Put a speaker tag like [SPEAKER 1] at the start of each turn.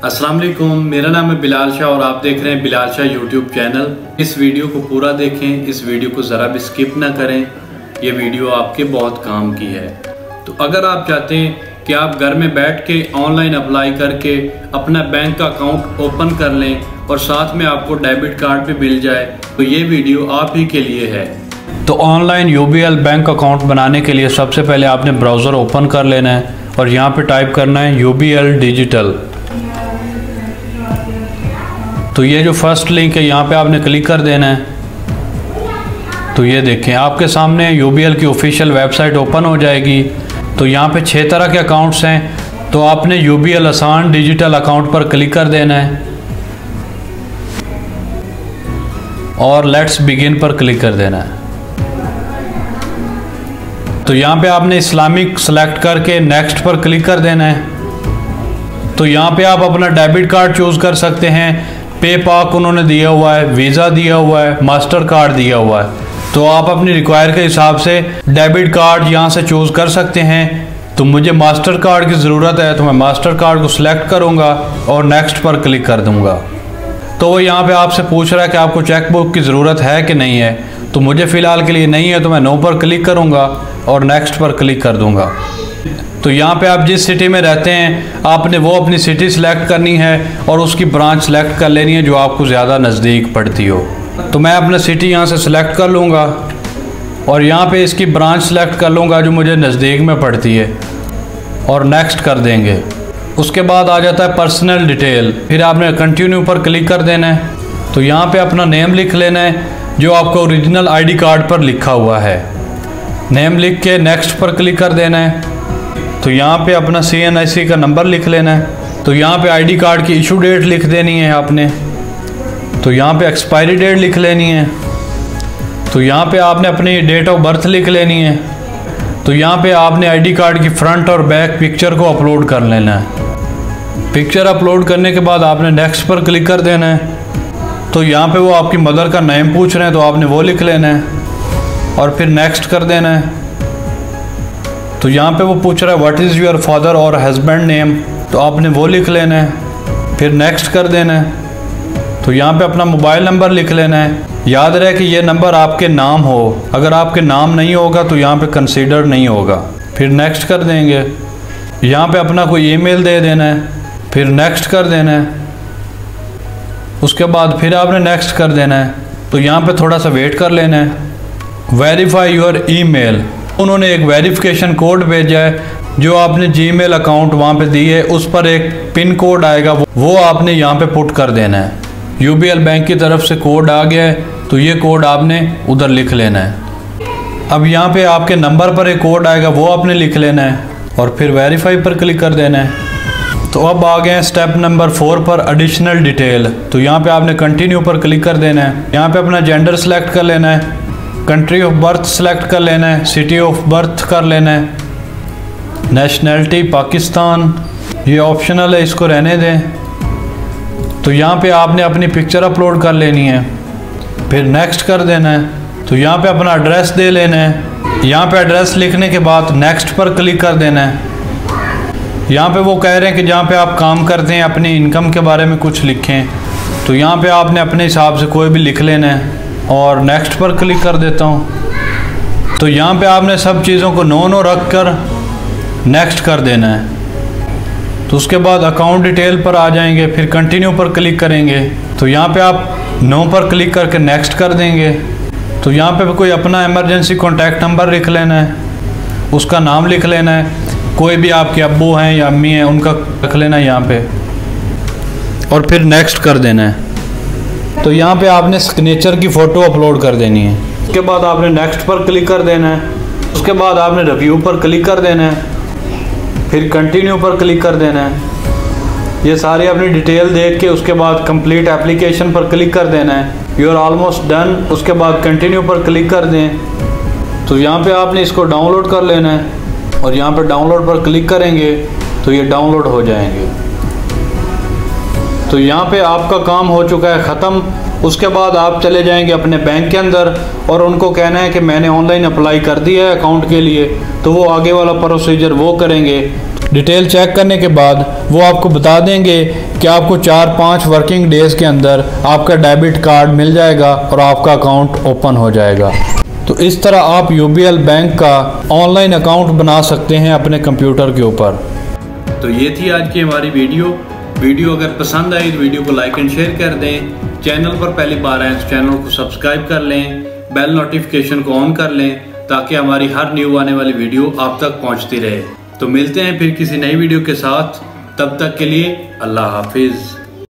[SPEAKER 1] अस्सलाम वालेकुम, मेरा नाम है बिलाल शाह और आप देख रहे हैं बिलाल शाह यूट्यूब चैनल। इस वीडियो को पूरा देखें, इस वीडियो को ज़रा भी स्किप ना करें। ये वीडियो आपके बहुत काम की है। तो अगर आप चाहते हैं कि आप घर में बैठ के ऑनलाइन अप्लाई करके अपना बैंक का अकाउंट ओपन कर लें और साथ में आपको डेबिट कार्ड भी मिल जाए, तो ये वीडियो आप ही के लिए है। तो ऑनलाइन यूबीएल बैंक अकाउंट बनाने के लिए सबसे पहले आपने ब्राउज़र ओपन कर लेना है और यहाँ पे टाइप करना है यूबीएल डिजिटल। तो ये जो फर्स्ट लिंक है यहाँ पे आपने क्लिक कर देना है। तो ये देखें आपके सामने यूबीएल की ऑफिशियल वेबसाइट ओपन हो जाएगी। तो यहाँ पे 6 तरह के अकाउंट्स हैं। तो आपने यूबीएल आसान डिजिटल अकाउंट पर क्लिक कर देना है और लेट्स बिगिन पर क्लिक कर देना है। तो यहाँ पे आपने इस्लामिक सेलेक्ट करके नेक्स्ट पर क्लिक कर देना है। तो यहाँ पे आप अपना डेबिट कार्ड चूज़ कर सकते हैं। पे पाक उन्होंने दिया हुआ है, वीज़ा दिया हुआ है, मास्टर कार्ड दिया हुआ है। तो आप अपनी रिक्वायर के हिसाब से डेबिट कार्ड यहाँ से चूज़ कर सकते हैं। तो मुझे मास्टर कार्ड की ज़रूरत है तो मैं मास्टर कार्ड को सिलेक्ट करूँगा और नेक्स्ट पर क्लिक कर दूँगा। तो वो यहाँ पे आपसे पूछ रहा है कि आपको चेक बुक की ज़रूरत है कि नहीं है। तो मुझे फ़िलहाल के लिए नहीं है तो मैं नो पर क्लिक करूँगा और नेक्स्ट पर क्लिक कर दूँगा। तो यहाँ पे आप जिस सिटी में रहते हैं आपने वो अपनी सिटी सिलेक्ट करनी है और उसकी ब्रांच सेलेक्ट कर लेनी है जो आपको ज़्यादा नज़दीक पड़ती हो। तो मैं अपना सिटी यहाँ से सिलेक्ट कर लूँगा और यहाँ पे इसकी ब्रांच सेलेक्ट कर लूँगा जो मुझे नज़दीक में पड़ती है और नेक्स्ट कर देंगे। उसके बाद आ जाता है पर्सनल डिटेल। फिर आपने कंटिन्यू पर क्लिक कर देना है। तो यहाँ पे अपना नेम लिख लेना है जो आपको ओरिजिनल आईडी कार्ड पर लिखा हुआ है। नेम लिख के नेक्स्ट पर क्लिक कर देना है। तो यहाँ पे अपना CNIC का नंबर लिख लेना है। तो यहाँ पे आईडी कार्ड की इशू डेट लिख देनी है आपने। तो यहाँ पे एक्सपायरी डेट लिख लेनी है। तो यहाँ पे आपने अपनी डेट ऑफ बर्थ लिख लेनी है। तो यहाँ पे आपने आईडी कार्ड की फ्रंट और बैक पिक्चर को अपलोड कर लेना है। पिक्चर अपलोड करने के बाद आपने नेक्स्ट पर क्लिक कर देना है। तो यहाँ पे वो आपकी मदर का नेम पूछ रहे हैं तो आपने वो लिख लेना है और फिर नेक्स्ट कर देना है। तो यहाँ पे वो पूछ रहा है व्हाट इज़ योर फादर और हस्बैंड नेम, तो आपने वो लिख लेना है, फिर नेक्स्ट कर देना है। तो यहाँ पे अपना मोबाइल नंबर लिख लेना है। याद रहे कि ये नंबर आपके नाम हो, अगर आपके नाम नहीं होगा तो यहाँ पे कंसीडर नहीं होगा। फिर नेक्स्ट कर देंगे। यहाँ पे अपना कोई ईमेल दे देना है, फिर नेक्स्ट कर देना है। उसके बाद फिर आपने नेक्स्ट कर देना है। तो यहाँ पे थोड़ा सा वेट कर लेना है। वेरीफाई योर ईमेल, उन्होंने एक वेरिफिकेशन कोड भेजा है जो आपने जीमेल अकाउंट वहाँ पे दी है, उस पर एक पिन कोड आएगा, वो आपने यहाँ पे पुट कर देना है। यूबीएल बैंक की तरफ से कोड आ गया है तो ये कोड आपने उधर लिख लेना है। अब यहाँ पे आपके नंबर पर एक कोड आएगा, वो आपने लिख लेना है और फिर वेरीफाई पर क्लिक कर देना है। तो अब आ गए हैं स्टेप नंबर 4 पर एडिशनल डिटेल। तो यहाँ पे आपने कंटिन्यू पर क्लिक कर देना है। यहाँ पे अपना जेंडर सेलेक्ट कर लेना है, कंट्री ऑफ बर्थ सेलेक्ट कर लेना है, सिटी ऑफ बर्थ कर लेना है, नेशनैलिटी पाकिस्तान, ये ऑप्शनल है, इसको रहने दें। तो यहाँ पे आपने अपनी पिक्चर अपलोड कर लेनी है, फिर नेक्स्ट कर देना है। तो यहाँ पे अपना एड्रेस दे लेना है। यहाँ पे एड्रेस लिखने के बाद नेक्स्ट पर क्लिक कर देना है। यहाँ पे वो कह रहे हैं कि जहाँ पे आप काम करते हैं अपनी इनकम के बारे में कुछ लिखें। तो यहाँ पे आपने अपने हिसाब से कोई भी लिख लेना है और नेक्स्ट पर क्लिक कर देता हूँ। तो यहाँ पे आपने सब चीज़ों को नो रख कर नेक्स्ट कर देना है। तो उसके बाद अकाउंट डिटेल पर आ जाएंगे, फिर कंटिन्यू पर क्लिक करेंगे। तो यहाँ पे आप नो पर क्लिक करके नेक्स्ट कर देंगे। तो यहाँ पे कोई अपना इमरजेंसी कॉन्टैक्ट नंबर लिख लेना है, उसका नाम लिख लेना है। कोई भी आपके अब्बू हैं या अम्मी हैं उनका लिख लेना है यहाँ पे और फिर नेक्स्ट कर देना है। तो यहाँ पे आपने सिग्नेचर की फ़ोटो अपलोड कर देनी है। उसके बाद आपने नेक्स्ट पर क्लिक कर देना है। उसके बाद आपने रिव्यू पर क्लिक कर देना है, फिर कंटिन्यू पर क्लिक कर देना है। ये सारी अपनी डिटेल देख के उसके बाद कंप्लीट एप्लीकेशन पर क्लिक कर देना है। You are almost done. उसके बाद कंटिन्यू पर क्लिक कर दें। तो यहाँ पे आपने इसको डाउनलोड कर लेना है और यहाँ पर डाउनलोड पर क्लिक करेंगे तो ये डाउनलोड हो जाएंगे। तो यहाँ पे आपका काम हो चुका है ख़त्म। उसके बाद आप चले जाएंगे अपने बैंक के अंदर और उनको कहना है कि मैंने ऑनलाइन अप्लाई कर दिया है अकाउंट के लिए, तो वो आगे वाला प्रोसीजर वो करेंगे। डिटेल चेक करने के बाद वो आपको बता देंगे कि आपको 4-5 वर्किंग डेज के अंदर आपका डेबिट कार्ड मिल जाएगा और आपका अकाउंट ओपन हो जाएगा। तो इस तरह आप UBL बैंक का ऑनलाइन अकाउंट बना सकते हैं अपने कंप्यूटर के ऊपर। तो ये थी आज की हमारी वीडियो अगर पसंद आई तो वीडियो को लाइक एंड शेयर कर दें। चैनल पर पहली बार आए तो चैनल को सब्सक्राइब कर लें, बेल नोटिफिकेशन को ऑन कर लें ताकि हमारी हर न्यू आने वाली वीडियो आप तक पहुंचती रहे। तो मिलते हैं फिर किसी नई वीडियो के साथ, तब तक के लिए अल्लाह हाफिज़।